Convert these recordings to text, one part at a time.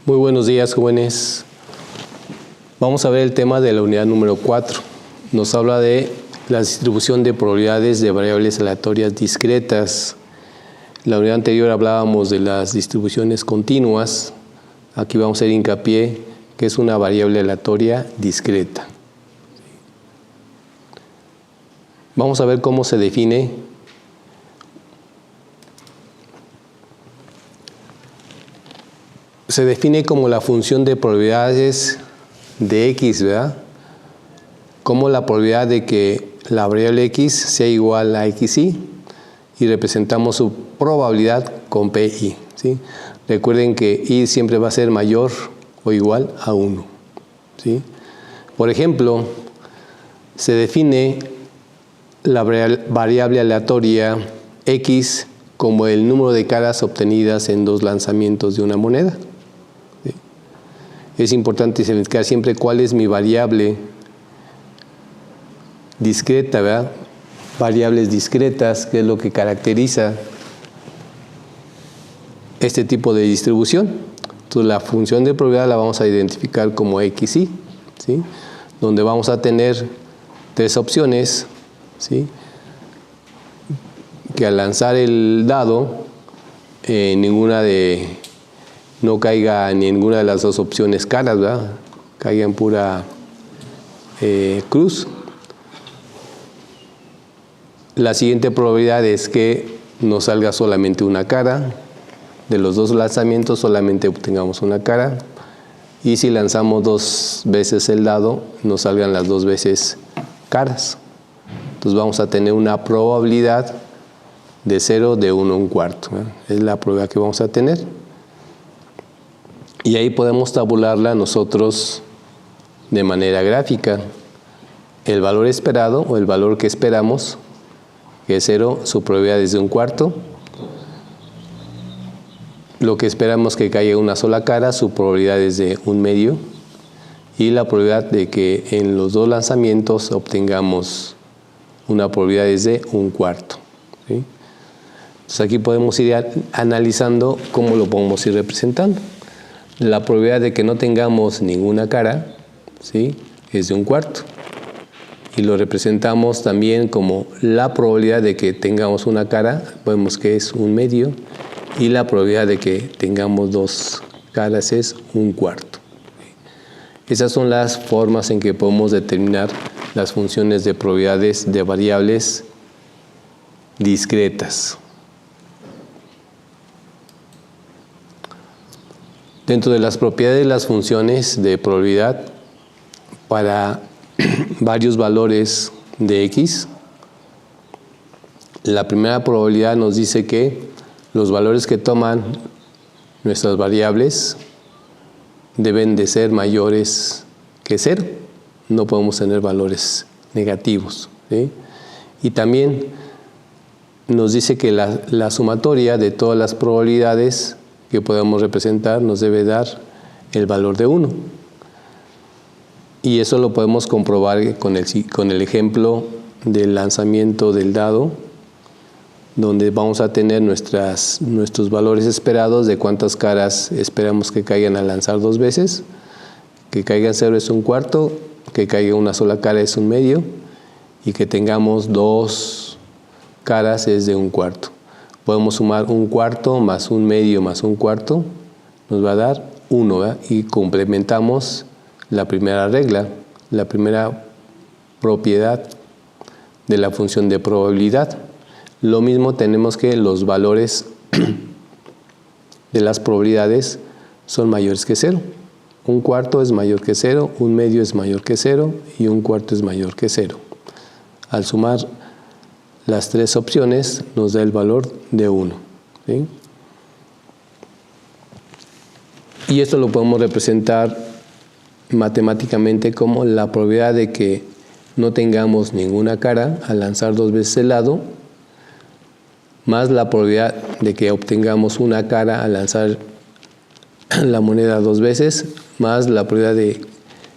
Muy buenos días, jóvenes. Vamos a ver el tema de la unidad número 4. Nos habla de la distribución de probabilidades de variables aleatorias discretas. La unidad anterior hablábamos de las distribuciones continuas. Aquí vamos a hacer hincapié que es una variable aleatoria discreta. Vamos a ver cómo se define. Se define como la función de probabilidades de x, ¿verdad? Como la probabilidad de que la variable x sea igual a xy y representamos su probabilidad con pi, ¿sí? Recuerden que y siempre va a ser mayor o igual a 1, ¿sí? Por ejemplo, se define la variable aleatoria x como el número de caras obtenidas en dos lanzamientos de una moneda. Es importante identificar siempre cuál es mi variable discreta, ¿verdad? Variables discretas, que es lo que caracteriza este tipo de distribución. Entonces, la función de probabilidad la vamos a identificar como xy, ¿sí? Donde vamos a tener tres opciones, ¿sí? Que al lanzar el dado, no caiga en ninguna de las dos opciones caras, ¿verdad? Caiga en pura cruz. La siguiente probabilidad es que nos salga solamente una cara. De los dos lanzamientos solamente obtengamos una cara. Y si lanzamos dos veces el dado, nos salgan las dos veces caras. Entonces vamos a tener una probabilidad de 0 de 1 1/4, ¿verdad? Es la probabilidad que vamos a tener. Y ahí podemos tabularla nosotros de manera gráfica. El valor esperado o el valor que esperamos, que es 0, su probabilidad es de 1/4. Lo que esperamos que caiga una sola cara, su probabilidad es de 1/2. Y la probabilidad de que en los dos lanzamientos obtengamos una probabilidad es de 1/4, ¿sí? Entonces aquí podemos ir analizando cómo lo podemos ir representando. La probabilidad de que no tengamos ninguna cara, ¿sí?, es de 1/4. Y lo representamos también como la probabilidad de que tengamos una cara, vemos que es 1/2. Y la probabilidad de que tengamos dos caras es 1/4. Esas son las formas en que podemos determinar las funciones de probabilidades de variables discretas. Dentro de las propiedades de las funciones de probabilidad para varios valores de x, la primera probabilidad nos dice que los valores que toman nuestras variables deben de ser mayores que 0. No podemos tener valores negativos, ¿sí? Y también nos dice que la sumatoria de todas las probabilidades que podemos representar nos debe dar el valor de 1. Y eso lo podemos comprobar con el ejemplo del lanzamiento del dado, donde vamos a tener nuestros valores esperados de cuántas caras esperamos que caigan al lanzar dos veces. Que caiga en 0 es 1/4, que caiga una sola cara es 1/2 y que tengamos dos caras es de 1/4. Podemos sumar 1/4 más 1/2 más 1/4, nos va a dar 1, ¿verdad? Y complementamos la primera regla, la primera propiedad de la función de probabilidad. Lo mismo tenemos que los valores de las probabilidades son mayores que 0. 1/4 es mayor que 0, 1/2 es mayor que 0 y 1/4 es mayor que 0. Al sumar las tres opciones nos da el valor de 1, ¿sí? Y esto lo podemos representar matemáticamente como la probabilidad de que no tengamos ninguna cara al lanzar dos veces el dado, más la probabilidad de que obtengamos una cara al lanzar la moneda dos veces, más la probabilidad de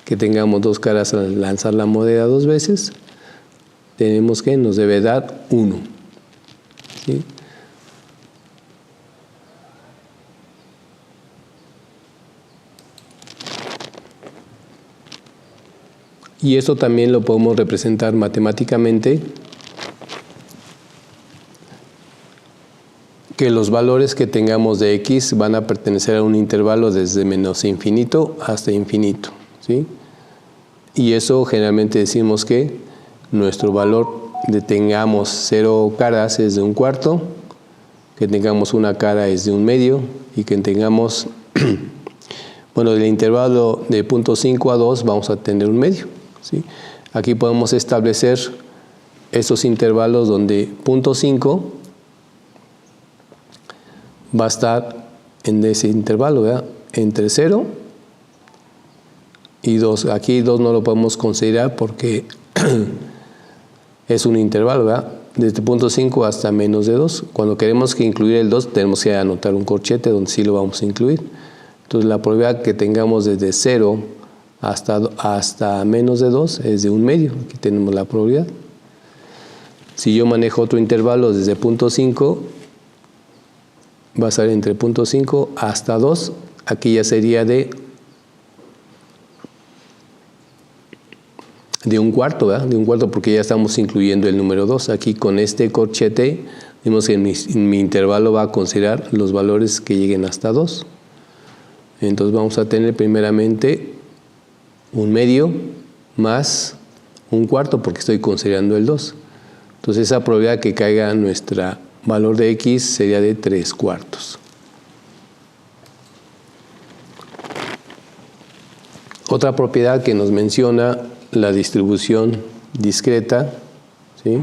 que tengamos dos caras al lanzar la moneda dos veces, tenemos que nos debe dar 1, ¿sí? Y esto también lo podemos representar matemáticamente, que los valores que tengamos de x van a pertenecer a un intervalo desde menos infinito hasta infinito, ¿sí? Y eso generalmente decimos que nuestro valor de tengamos 0 caras es de 1/4, que tengamos una cara es de 1/2 y que tengamos, bueno, del intervalo de 0.5 a 2 vamos a tener 1/2, ¿sí? Aquí podemos establecer esos intervalos donde 0.5 va a estar en ese intervalo, ¿verdad? Entre 0 y 2. Aquí 2 no lo podemos considerar porque es un intervalo, ¿verdad? Desde 0.5 hasta menos de 2. Cuando queremos que incluir el 2, tenemos que anotar un corchete donde sí lo vamos a incluir. Entonces la probabilidad que tengamos desde 0 hasta menos de 2 es de 1/2. Aquí tenemos la probabilidad. Si yo manejo otro intervalo desde 0.5, va a ser entre 0.5 hasta 2. Aquí ya sería de 1/4, ¿verdad? De 1/4 porque ya estamos incluyendo el número 2. Aquí con este corchete, vimos que mi intervalo va a considerar los valores que lleguen hasta 2. Entonces vamos a tener primeramente 1/2 más 1/4 porque estoy considerando el 2. Entonces esa probabilidad que caiga nuestro valor de x sería de 3/4. Otra propiedad que nos menciona la distribución discreta, ¿sí?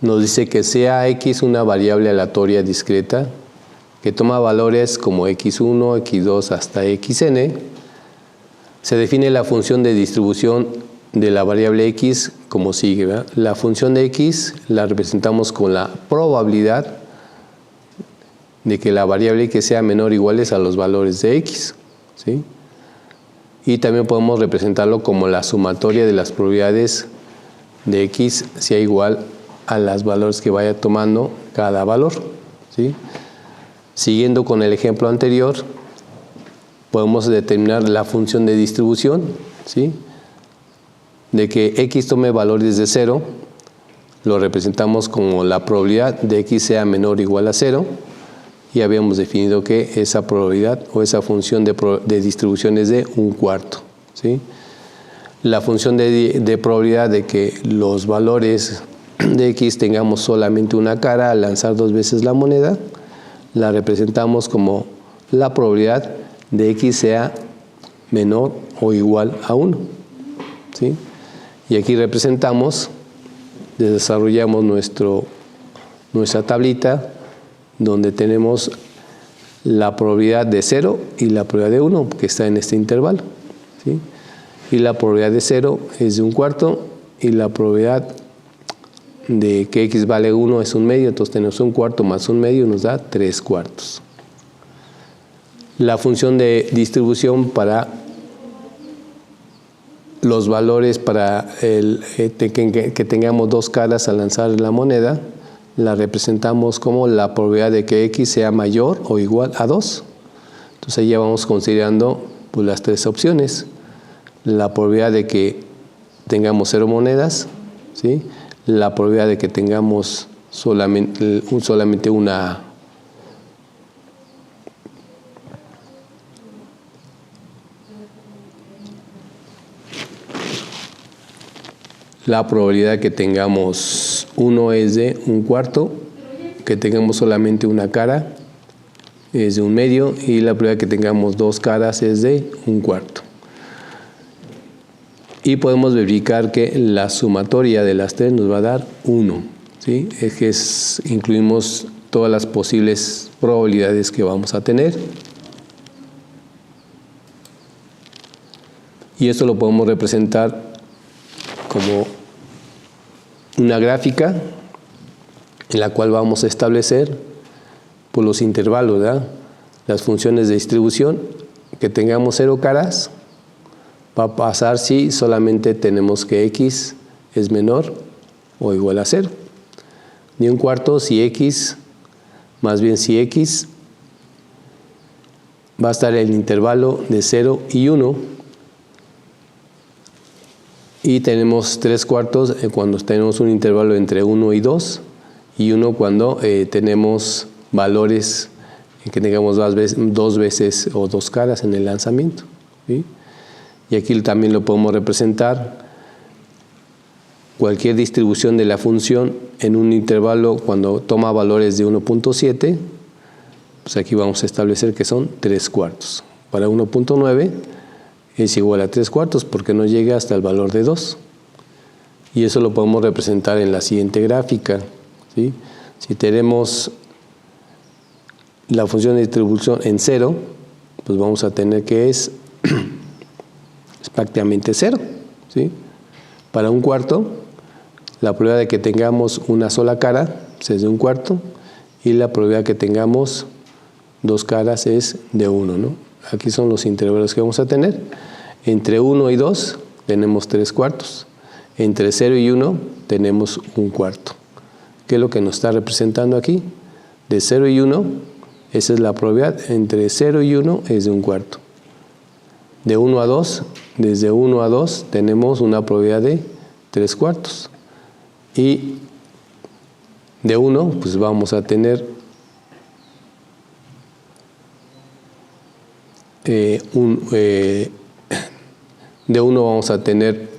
Nos dice que sea x una variable aleatoria discreta que toma valores como x1, x2 hasta xn. Se define la función de distribución de la variable x como sigue, ¿verdad? La función de x la representamos con la probabilidad de que la variable x sea menor o iguales a los valores de x, ¿sí? Y también podemos representarlo como la sumatoria de las probabilidades de x sea igual a los valores que vaya tomando cada valor, ¿sí? Siguiendo con el ejemplo anterior, podemos determinar la función de distribución, ¿sí? De que x tome valores de 0, lo representamos como la probabilidad de x sea menor o igual a 0, y habíamos definido que esa probabilidad o esa función de distribución es de 1/4, ¿sí? La función de probabilidad de que los valores de x tengamos solamente una cara al lanzar 2 veces la moneda, la representamos como la probabilidad de x sea menor o igual a 1, ¿sí? Y aquí representamos, desarrollamos nuestra tablita donde tenemos la probabilidad de 0 y la probabilidad de 1 que está en este intervalo, ¿sí? Y la probabilidad de 0 es de 1/4 y la probabilidad de que x vale 1 es 1/2, entonces tenemos 1/4 más 1/2 nos da 3/4. La función de distribución para los valores para que tengamos 2 caras al lanzar la moneda, la representamos como la probabilidad de que x sea mayor o igual a 2. Entonces ahí ya vamos considerando pues, las 3 opciones. La probabilidad de que tengamos 0 monedas, ¿sí? La probabilidad de que tengamos solamente una la probabilidad de que tengamos 1 es de 1/4, que tengamos solamente una cara es de 1/2 y la probabilidad de que tengamos 2 caras es de 1/4. Y podemos verificar que la sumatoria de las 3 nos va a dar 1, ¿sí? Es que incluimos todas las posibles probabilidades que vamos a tener. Y esto lo podemos representar como una gráfica en la cual vamos a establecer por los intervalos, ¿verdad? Las funciones de distribución, que tengamos 0 caras, va a pasar si solamente tenemos que x es menor o igual a 0. De 1/4 si x, más bien si x va a estar en el intervalo de 0 y 1, Y tenemos 3/4 cuando tenemos un intervalo entre 1 y 2, y 1 cuando tenemos valores que tengamos dos veces o dos caras en el lanzamiento, ¿sí? Y aquí también lo podemos representar cualquier distribución de la función en un intervalo cuando toma valores de 1.7, pues aquí vamos a establecer que son 3/4. Para 1.9 es igual a 3/4 porque no llega hasta el valor de 2. Y eso lo podemos representar en la siguiente gráfica, ¿sí? Si tenemos la función de distribución en 0, pues vamos a tener que es prácticamente 0, ¿sí? Para 1/4, la probabilidad de que tengamos una sola cara es de 1/4 y la probabilidad de que tengamos dos caras es de 1, ¿no? Aquí son los intervalos que vamos a tener. Entre 1 y 2 tenemos 3/4. Entre 0 y 1 tenemos 1/4. ¿Qué es lo que nos está representando aquí? De 0 y 1, esa es la probabilidad. Entre 0 y 1 es de 1/4. De 1 a 2, desde 1 a 2 tenemos una probabilidad de 3/4. Y de 1, pues vamos a tener de 1 vamos a tener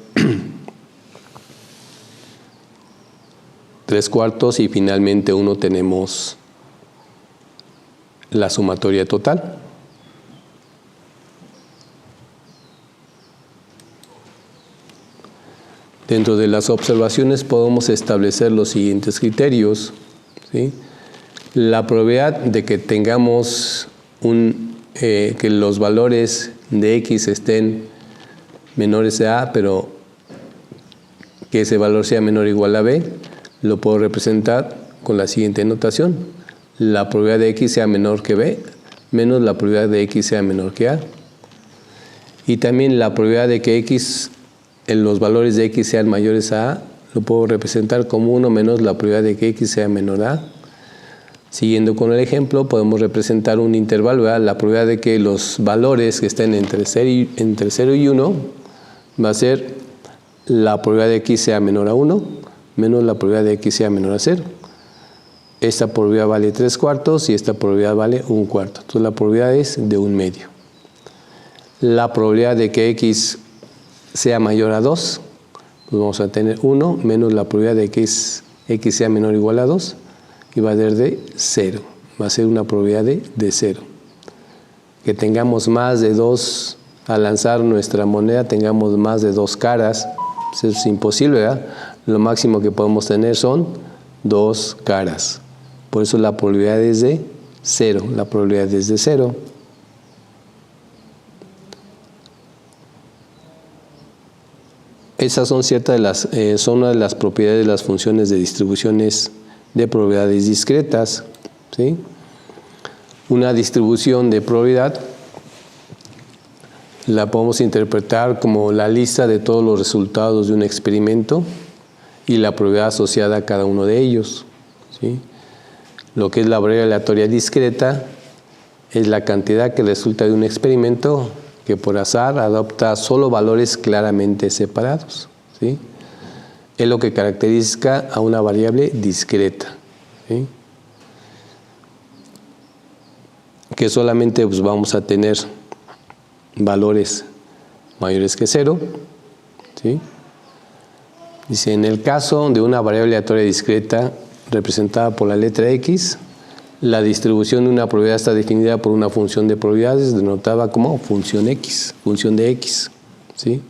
3/4 y finalmente 1 tenemos la sumatoria total. Dentro de las observaciones podemos establecer los siguientes criterios, ¿sí? La probabilidad de que tengamos que los valores de x estén menores a a, pero que ese valor sea menor o igual a b, lo puedo representar con la siguiente notación. La probabilidad de x sea menor que b menos la probabilidad de x sea menor que a. Y también la probabilidad de que los valores de x sean mayores a a, lo puedo representar como 1 menos la probabilidad de que x sea menor a a. Siguiendo con el ejemplo, podemos representar un intervalo, ¿verdad? La probabilidad de que los valores que estén entre 0 y 1 va a ser la probabilidad de que x sea menor a 1 menos la probabilidad de que x sea menor a 0. Esta probabilidad vale 3/4 y esta probabilidad vale 1/4. Entonces la probabilidad es de 1/2. La probabilidad de que x sea mayor a 2, pues vamos a tener 1 menos la probabilidad de que x sea menor o igual a 2, y va a ser de 0. Va a ser una probabilidad de 0. Que tengamos más de 2, al lanzar nuestra moneda, tengamos más de 2 caras, pues eso es imposible, ¿verdad? Lo máximo que podemos tener son 2 caras. Por eso la probabilidad es de 0. La probabilidad es de 0. Esas son son una de las propiedades de las funciones de distribuciones de probabilidades discretas, ¿sí? Una distribución de probabilidad la podemos interpretar como la lista de todos los resultados de un experimento y la probabilidad asociada a cada uno de ellos, ¿sí? Lo que es la variable aleatoria discreta es la cantidad que resulta de un experimento que por azar adopta solo valores claramente separados, ¿sí? Es lo que caracteriza a una variable discreta, ¿sí? Que solamente pues, vamos a tener valores mayores que 0, ¿sí? Dice, en el caso de una variable aleatoria discreta representada por la letra x, la distribución de una probabilidad está definida por una función de probabilidades denotada como función x, función de x, ¿sí?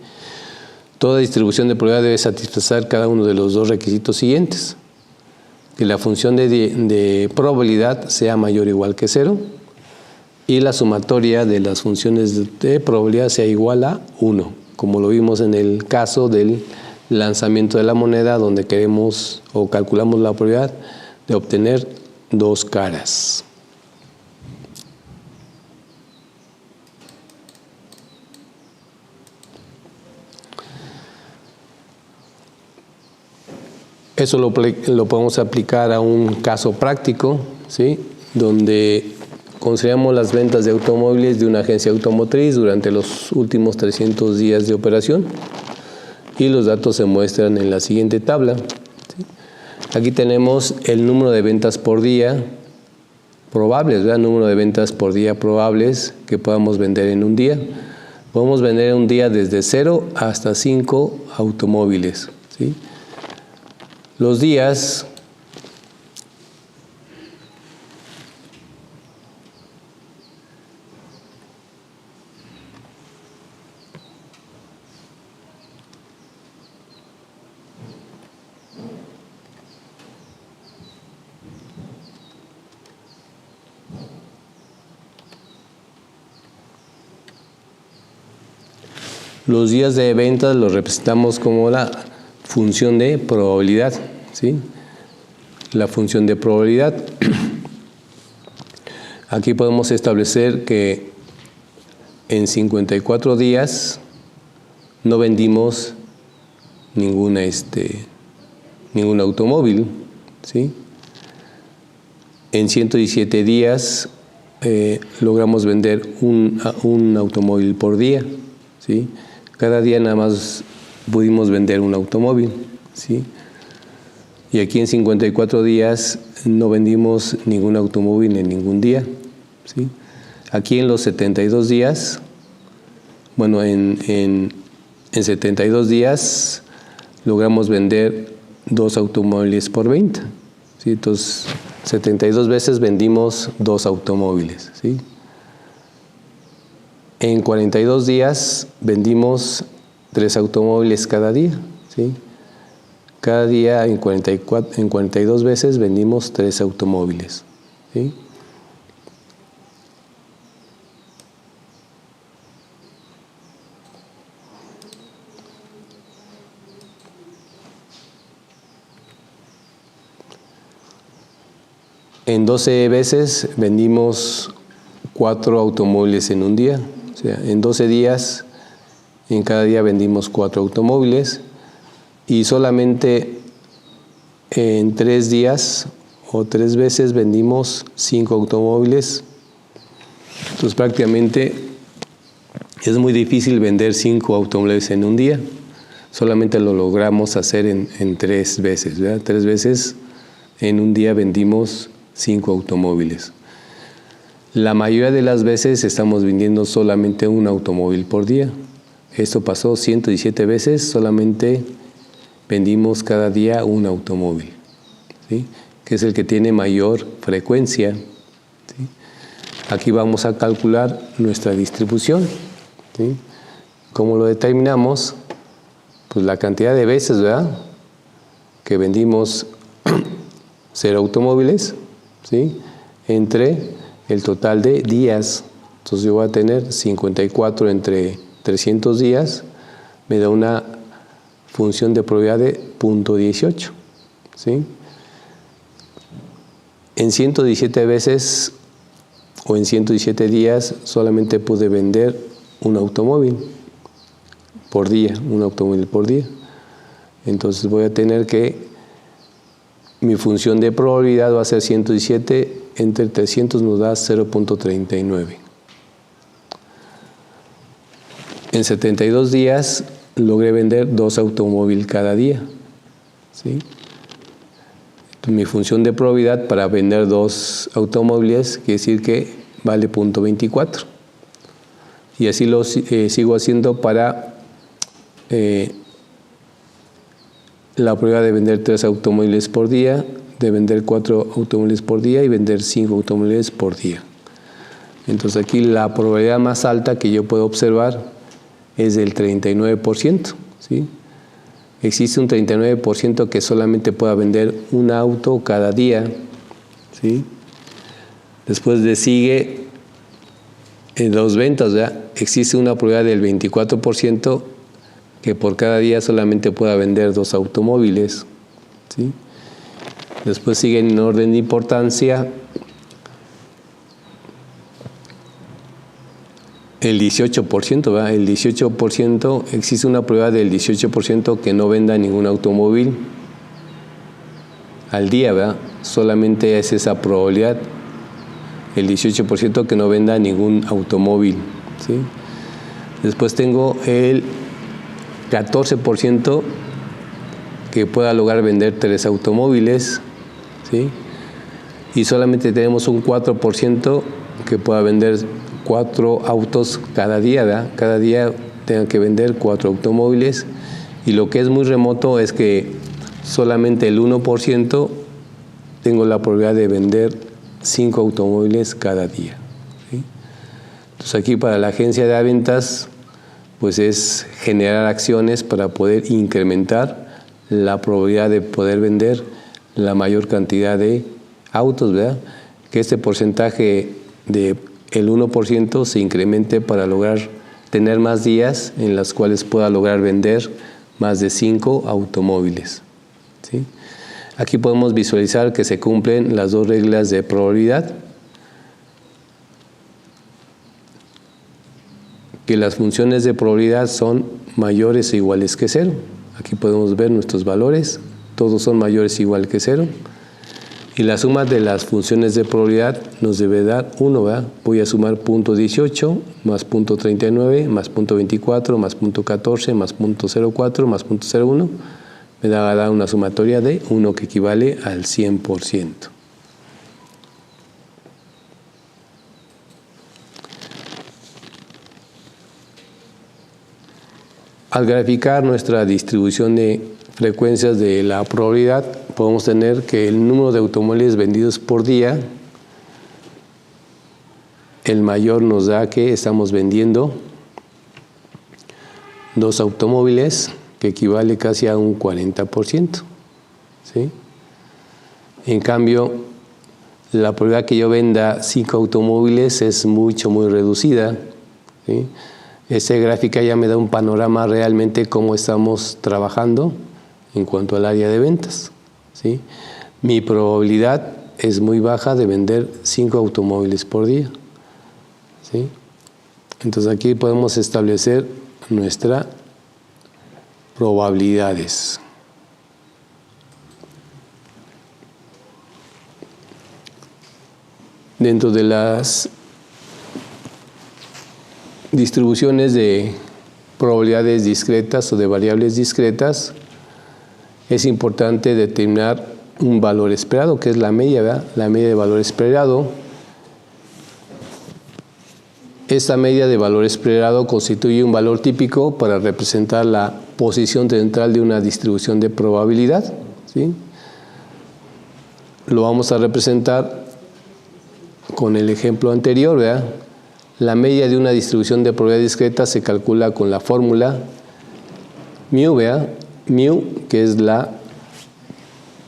Toda distribución de probabilidad debe satisfacer cada uno de los dos requisitos siguientes: que la función de probabilidad sea mayor o igual que 0 y la sumatoria de las funciones de probabilidad sea igual a 1, como lo vimos en el caso del lanzamiento de la moneda, donde queremos o calculamos la probabilidad de obtener 2 caras. Eso lo podemos aplicar a un caso práctico, ¿sí? Donde consideramos las ventas de automóviles de una agencia automotriz durante los últimos 300 días de operación. y los datos se muestran en la siguiente tabla. ¿Sí? Aquí tenemos el número de ventas por día probables, ¿verdad? Número de ventas por día probables que podamos vender en un día. Podemos vender en un día desde 0 hasta 5 automóviles. ¿Sí? Los días de ventas los representamos como la función de probabilidad, ¿sí? La función de probabilidad. Aquí podemos establecer que en 54 días no vendimos ningún automóvil, ¿sí? En 117 días logramos vender un automóvil por día, ¿sí? Cada día nada más pudimos vender un automóvil, ¿sí? Y aquí en 54 días no vendimos ningún automóvil en ningún día, ¿sí? Aquí en los 72 días, bueno, en 72 días logramos vender 2 automóviles por 20, ¿sí? Entonces, 72 veces vendimos 2 automóviles, ¿sí? En 42 días vendimos 3 automóviles cada día, ¿sí? Cada día en 42 veces vendimos 3 automóviles, ¿sí? En 12 veces vendimos 4 automóviles en un día. O sea, en 12 días, en cada día vendimos 4 automóviles y solamente en 3 días o 3 veces vendimos 5 automóviles. Entonces prácticamente es muy difícil vender 5 automóviles en un día. Solamente lo logramos hacer en 3 veces, ¿verdad? 3 veces en un día vendimos 5 automóviles. La mayoría de las veces estamos vendiendo solamente un automóvil por día. Esto pasó 117 veces, solamente vendimos cada día un automóvil, ¿sí? Que es el que tiene mayor frecuencia, ¿sí? Aquí vamos a calcular nuestra distribución, ¿sí? ¿Cómo lo determinamos? Pues la cantidad de veces, ¿verdad?, que vendimos 0 automóviles, ¿sí?, entre el total de días. Entonces yo voy a tener 54 entre 300 días, me da una función de probabilidad de 0.18, ¿sí? En 117 veces o en 117 días solamente pude vender un automóvil por día, un automóvil por día. Entonces voy a tener que mi función de probabilidad va a ser 117 entre 300, nos da 0.39. En 72 días logré vender 2 automóviles cada día, ¿sí? Entonces, mi función de probabilidad para vender 2 automóviles quiere decir que vale 0.24. Y así lo sigo haciendo para la probabilidad de vender 3 automóviles por día, de vender 4 automóviles por día y vender 5 automóviles por día. Entonces aquí la probabilidad más alta que yo puedo observar es del 39%, ¿sí? Existe un 39% que solamente pueda vender un auto cada día, ¿sí? Después le sigue en las ventas, ¿verdad? Existe una probabilidad del 24% que por cada día solamente pueda vender 2 automóviles, ¿sí? Después sigue en orden de importancia el 18%, ¿verdad? El 18%, existe una probabilidad del 18% que no venda ningún automóvil al día, ¿verdad? Solamente es esa probabilidad, el 18% que no venda ningún automóvil, ¿sí? Después tengo el 14% que pueda lograr vender 3 automóviles, ¿sí? Y solamente tenemos un 4% que pueda vender 4 autos cada día, ¿verdad? Cada día tengan que vender 4 automóviles, y lo que es muy remoto es que solamente el 1% tengo la probabilidad de vender 5 automóviles cada día, ¿sí? Entonces aquí para la agencia de ventas pues es generar acciones para poder incrementar la probabilidad de poder vender la mayor cantidad de autos, ¿verdad? Que este porcentaje de el 1% se incremente para lograr tener más días en los cuales pueda lograr vender más de 5 automóviles, ¿sí? Aquí podemos visualizar que se cumplen las 2 reglas de probabilidad, que las funciones de probabilidad son mayores o iguales que 0. Aquí podemos ver nuestros valores, todos son mayores o igual que 0. Y la suma de las funciones de probabilidad nos debe dar 1, ¿verdad? Voy a sumar 0.18 más 0.39 más 0.24 más 0.14 más 0.04 más 0.01. Me va a dar una sumatoria de 1 que equivale al 100%. Al graficar nuestra distribución de frecuencias de la probabilidad, podemos tener que el número de automóviles vendidos por día, el mayor nos da que estamos vendiendo 2 automóviles, que equivale casi a un 40%, ¿sí? En cambio, la probabilidad que yo venda 5 automóviles es muy reducida, ¿sí? Esta gráfica ya me da un panorama realmente cómo estamos trabajando en cuanto al área de ventas, ¿sí? Mi probabilidad es muy baja de vender 5 automóviles por día, ¿sí? Entonces aquí podemos establecer nuestras probabilidades. Dentro de las distribuciones de probabilidades discretas o de variables discretas, es importante determinar un valor esperado, que es la media, ¿verdad? La media de valor esperado. Esta media de valor esperado constituye un valor típico para representar la posición central de una distribución de probabilidad, ¿sí? Lo vamos a representar con el ejemplo anterior, ¿verdad? La media de una distribución de probabilidad discreta se calcula con la fórmula mu, ¿verdad? Mu, que es la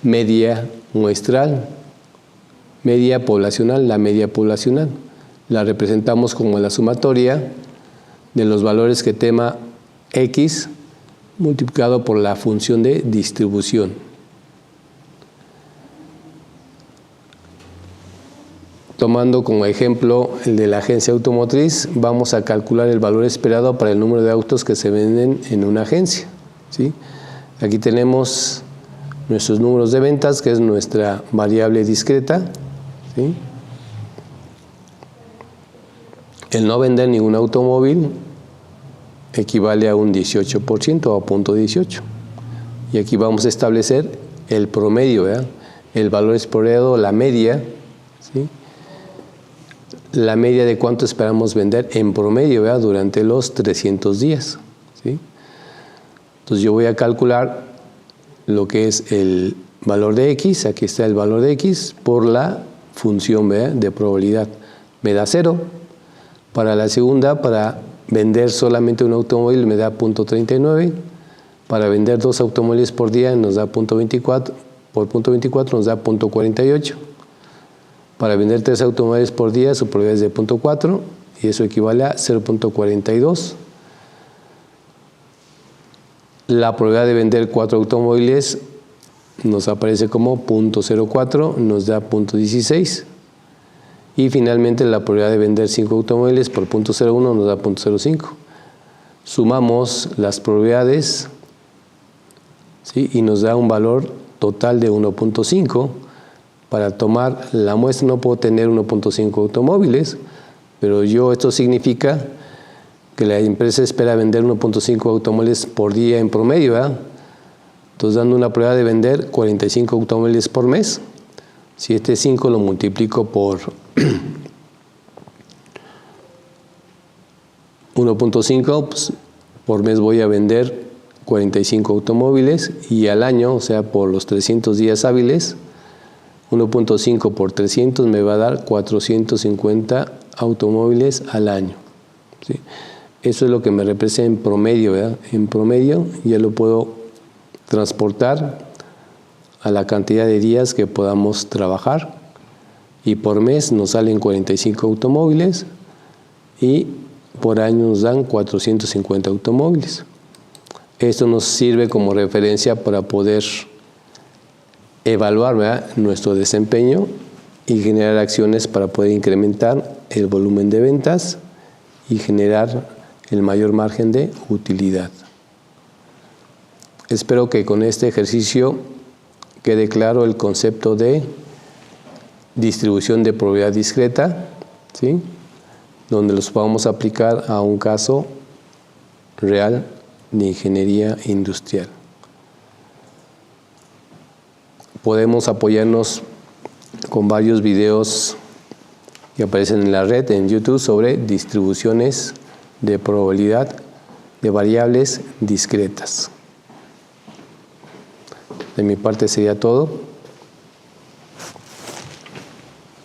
media muestral, media poblacional, la media poblacional. La representamos como la sumatoria de los valores que tema x multiplicado por la función de distribución. Tomando como ejemplo el de la agencia automotriz, vamos a calcular el valor esperado para el número de autos que se venden en una agencia, ¿sí? Aquí tenemos nuestros números de ventas, que es nuestra variable discreta, ¿sí? El no vender ningún automóvil equivale a un 18% o a 0.18. Y aquí vamos a establecer el promedio, ¿verdad? El valor esperado, la media, ¿sí? La media de cuánto esperamos vender en promedio, ¿verdad? Durante los 300 días, ¿sí? Entonces yo voy a calcular lo que es el valor de x, aquí está el valor de x, por la función, ¿verdad?, de probabilidad. Me da 0. Para la segunda, para vender solamente un automóvil, me da 0.39. Para vender 2 automóviles por día nos da 0.24. Por 0.24 nos da 0.48. Para vender 3 automóviles por día, su probabilidad es de 0.4 y eso equivale a 0.42. La probabilidad de vender 4 automóviles nos aparece como 0.04, nos da 0.16. Y finalmente la probabilidad de vender 5 automóviles por 0.01 nos da 0.05. Sumamos las probabilidades, ¿sí?, y nos da un valor total de 1.5. Para tomar la muestra no puedo tener 1.5 automóviles, pero esto significa que la empresa espera vender 1.5 automóviles por día en promedio, ¿verdad? Entonces, dando una prueba de vender 45 automóviles por mes. Si este 5 lo multiplico por 1.5, pues, por mes voy a vender 45 automóviles, y al año, o sea, por los 300 días hábiles, 1.5 por 300 me va a dar 450 automóviles al año, ¿sí? Eso es lo que me representa en promedio, ¿verdad? En promedio ya lo puedo transportar a la cantidad de días que podamos trabajar, y por mes nos salen 45 automóviles y por año nos dan 450 automóviles. Esto nos sirve como referencia para poder evaluar, ¿verdad?, nuestro desempeño y generar acciones para poder incrementar el volumen de ventas y generar el mayor margen de utilidad. Espero que con este ejercicio quede claro el concepto de distribución de probabilidad discreta, ¿sí?, donde los podamos aplicar a un caso real de ingeniería industrial. Podemos apoyarnos con varios videos que aparecen en la red, en YouTube, sobre distribuciones de probabilidad de variables discretas. De mi parte sería todo.